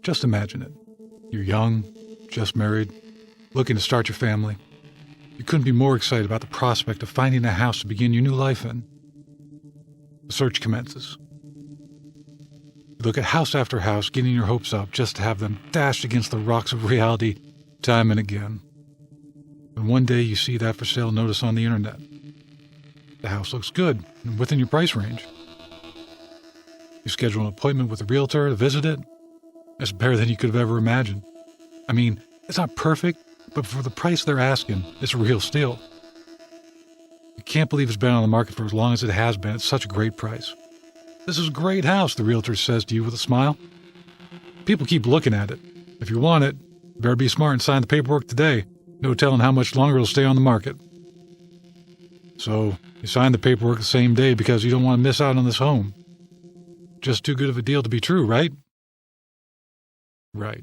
Just imagine it. You're young, just married, looking to start your family. You couldn't be more excited about the prospect of finding a house to begin your new life in. The search commences. You look at house after house, getting your hopes up just to have them dashed against the rocks of reality time and again. And one day you see that for sale notice on the internet. The house looks good and within your price range. You schedule an appointment with a realtor to visit it. It's better than you could have ever imagined. I mean, it's not perfect, but for the price they're asking, it's a real steal. You can't believe it's been on the market for as long as it has been at such a great price. This is a great house, the realtor says to you with a smile. People keep looking at it. If you want it, you better be smart and sign the paperwork today. No telling how much longer it'll stay on the market. So, you sign the paperwork the same day because you don't want to miss out on this home. Just too good of a deal to be true, right? Right.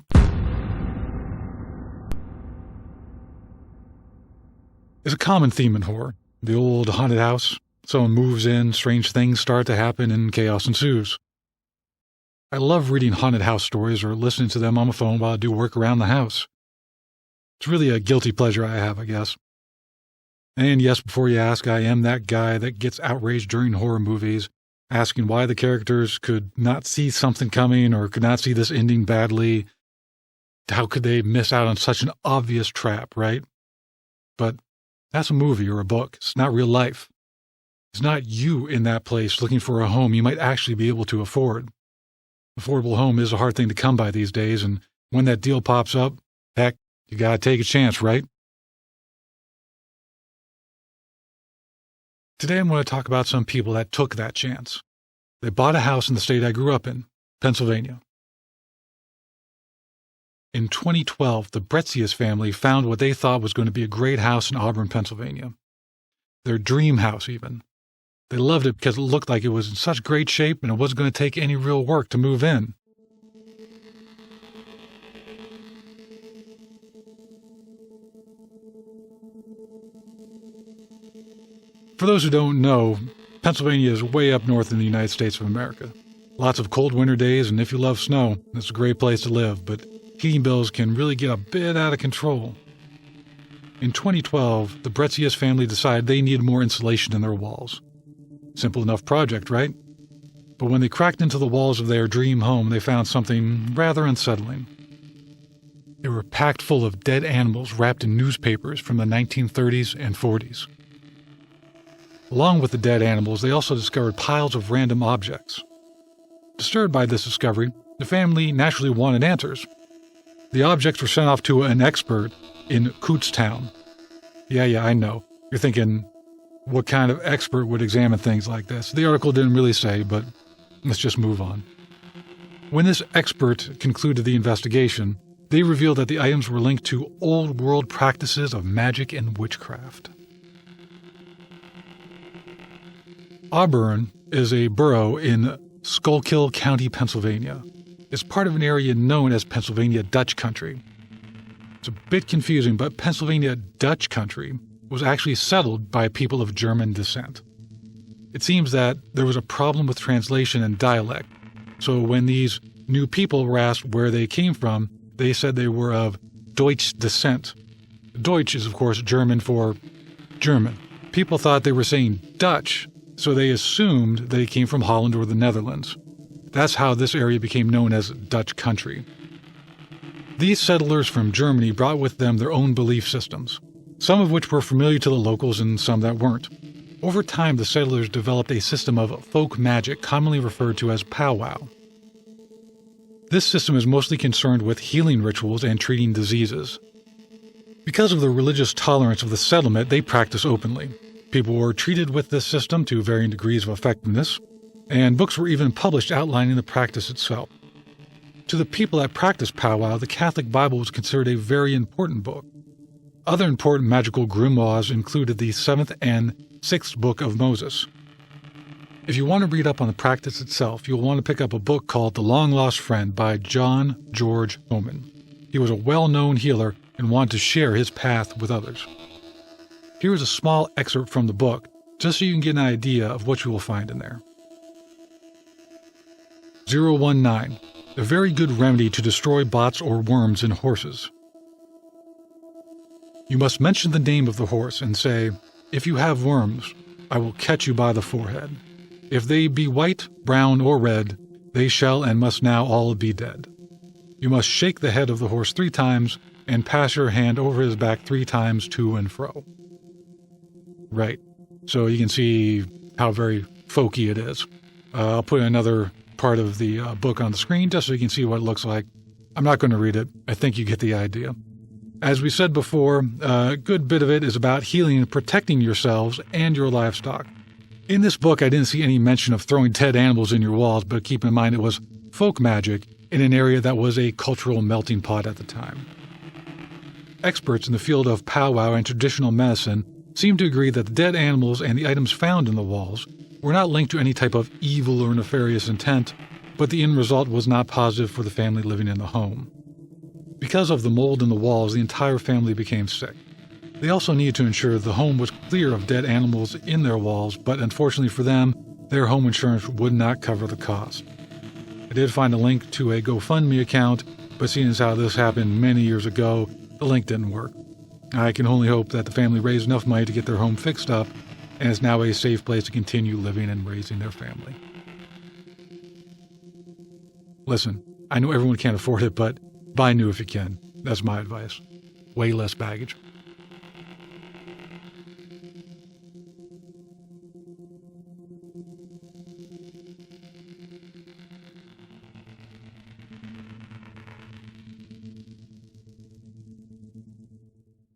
It's a common theme in horror. The old haunted house. Someone moves in, strange things start to happen, and chaos ensues. I love reading haunted house stories or listening to them on my phone while I do work around the house. It's really a guilty pleasure I have, I guess. And yes, before you ask, I am that guy that gets outraged during horror movies, asking why the characters could not see something coming or could not see this ending badly. How could they miss out on such an obvious trap, right? But that's a movie or a book. It's not real life. It's not you in that place looking for a home you might actually be able to afford. Affordable home is a hard thing to come by these days, and when that deal pops up, heck, you gotta take a chance, right? Today I'm going to talk about some people that took that chance. They bought a house in the state I grew up in, Pennsylvania. In 2012, the Bretzius family found what they thought was going to be a great house in Auburn, Pennsylvania. Their dream house, even. They loved it because it looked like it was in such great shape and it wasn't going to take any real work to move in. For those who don't know, Pennsylvania is way up north in the United States of America. Lots of cold winter days, and if you love snow, it's a great place to live, but heating bills can really get a bit out of control. In 2012, the Bretzius family decided they needed more insulation in their walls. Simple enough project, right? But when they cracked into the walls of their dream home, they found something rather unsettling. They were packed full of dead animals wrapped in newspapers from the 1930s and 40s. Along with the dead animals, they also discovered piles of random objects. Disturbed by this discovery, the family naturally wanted answers. The objects were sent off to an expert in Kutztown. Yeah, I know. You're thinking, what kind of expert would examine things like this? The article didn't really say, but let's just move on. When this expert concluded the investigation, they revealed that the items were linked to old world practices of magic and witchcraft. Auburn is a borough in Schuylkill County, Pennsylvania. It's part of an area known as Pennsylvania Dutch Country. It's a bit confusing, but Pennsylvania Dutch Country was actually settled by people of German descent. It seems that there was a problem with translation and dialect, so when these new people were asked where they came from, they said they were of Deutsch descent. Deutsch is, of course, German for German. People thought they were saying Dutch, so they assumed they came from Holland or the Netherlands. That's how this area became known as Dutch Country. These settlers from Germany brought with them their own belief systems, some of which were familiar to the locals and some that weren't. Over time, the settlers developed a system of folk magic commonly referred to as powwow. This system is mostly concerned with healing rituals and treating diseases. Because of the religious tolerance of the settlement, they practice openly. People were treated with this system to varying degrees of effectiveness, and books were even published outlining the practice itself. To the people that practiced powwow, the Catholic Bible was considered a very important book. Other important magical grimoires included the 7th and 6th Book of Moses. If you want to read up on the practice itself, you'll want to pick up a book called The Long Lost Friend by John George Homan. He was a well-known healer and wanted to share his path with others. Here is a small excerpt from the book, just so you can get an idea of what you will find in there. 019. a very good remedy to destroy bots or worms in horses. You must mention the name of the horse and say, "If you have worms, I will catch you by the forehead. If they be white, brown, or red, they shall and must now all be dead." You must shake the head of the horse 3 times and pass your hand over his back 3 times to and fro. Right. So you can see how very folky it is. I'll put another part of the book on the screen just so you can see what it looks like. I'm not going to read it. I think you get the idea. As we said before, a good bit of it is about healing and protecting yourselves and your livestock. In this book, I didn't see any mention of throwing dead animals in your walls, but keep in mind it was folk magic in an area that was a cultural melting pot at the time. Experts in the field of powwow and traditional medicine seem to agree that the dead animals and the items found in the walls were not linked to any type of evil or nefarious intent, but the end result was not positive for the family living in the home. Because of the mold in the walls, the entire family became sick. They also needed to ensure the home was clear of dead animals in their walls, but unfortunately for them, their home insurance would not cover the cost. I did find a link to a GoFundMe account, but seeing as how this happened many years ago, the link didn't work. I can only hope that the family raised enough money to get their home fixed up and is now a safe place to continue living and raising their family. Listen, I know everyone can't afford it, but buy new if you can. That's my advice. Way less baggage.